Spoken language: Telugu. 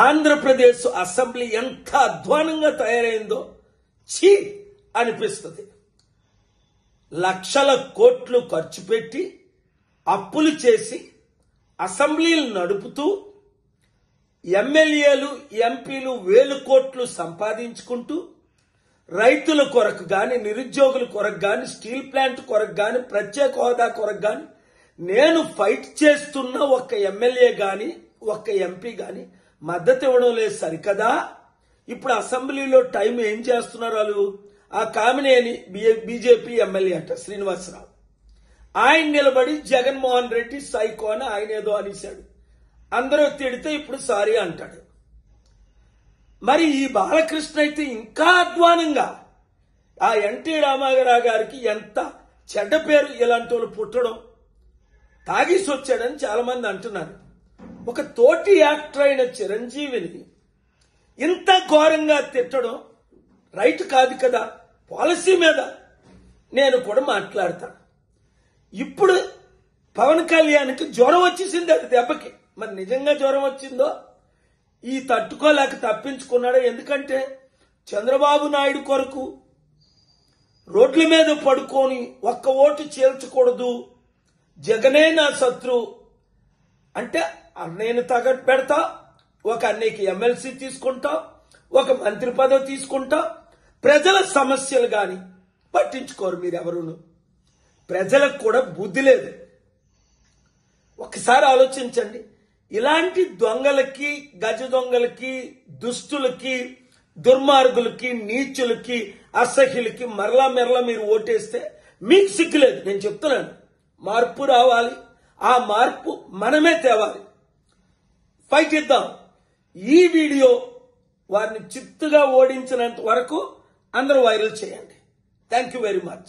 ఆంధ్రప్రదేశ్ అసెంబ్లీ ఎంత అధ్వానంగా తయారైందో ఛీ అనిపిస్తుంది. లక్షల కోట్లు ఖర్చు పెట్టి అప్పులు చేసి అసెంబ్లీలు నడుపుతూ ఎమ్మెల్యేలు ఎంపీలు వేలు కోట్లు సంపాదించుకుంటూ రైతుల కొరకు గాని, నిరుద్యోగుల కొరకు గాని, స్టీల్ ప్లాంట్ కొరకు గాని, ప్రత్యేక హోదా కొరకు గాని నేను ఫైట్ చేస్తున్న ఒక్క ఎమ్మెల్యే గాని ఒక్క ఎంపీ గాని మద్దతు ఇవ్వడం లేదు సరికదా. ఇప్పుడు అసెంబ్లీలో టైం ఏం చేస్తున్నారు వాళ్ళు? ఆ కామినేని బీజేపీ ఎమ్మెల్యే అంట శ్రీనివాసరావు, ఆయన నిలబడి జగన్మోహన్ రెడ్డి సైకో అని ఆయన ఏదో అనేశాడు. అందరూ తిడితే ఇప్పుడు సారీ అంటాడు. మరి ఈ బాలకృష్ణ అయితే ఇంకా అధ్వానంగా ఆ ఎన్టీ రామారావు గారికి ఎంత చెడ్డ పేరు ఇలాంటి వాళ్ళు పుట్టడం, తాగేసి వచ్చాడని చాలా మంది అంటున్నారు. ఒక తోటి యాక్టర్ అయిన చిరంజీవిని ఇంత ఘోరంగా తిట్టడం రైట్ కాదు కదా. పాలసీ మీద నేను కూడా మాట్లాడతా. ఇప్పుడు పవన్ కళ్యాణ్కి జ్వరం వచ్చేసింది అది దెబ్బకి. మరి నిజంగా జ్వరం వచ్చిందో ఈ తట్టుకోలేక తప్పించుకున్నాడు. ఎందుకంటే చంద్రబాబు నాయుడు కొరకు రోడ్ల మీద పడుకొని ఒక్క ఓటు చేల్చకూడదు, జగనే నా శత్రు అంటే అన్నయ్యను తగట్టు పెడతా, ఒక అన్నయ్యకి ఎమ్మెల్సీ తీసుకుంటా, ఒక మంత్రి పదవి తీసుకుంటా. ప్రజల సమస్యలు గాని పట్టించుకోరు మీరెవరును. ప్రజలకు కూడా బుద్ధి లేదు. ఒకసారి ఆలోచించండి. ఇలాంటి దొంగలకి, గజ దొంగలకి, దుష్టులకి, దుర్మార్గులకి, నీచులకి, అసహ్యులకి మరలా మీరు ఓటేస్తే మీకు సిగ్గులేదు. నేను చెప్తున్నాను, మార్పు రావాలి. ఆ మార్పు మనమే తేవాలి. ఫైట్ ఇద్దాం. ఈ వీడియో వారిని చిత్తుగా ఓడించినంత వరకు అందరూ వైరల్ చేయండి. Thank you very much.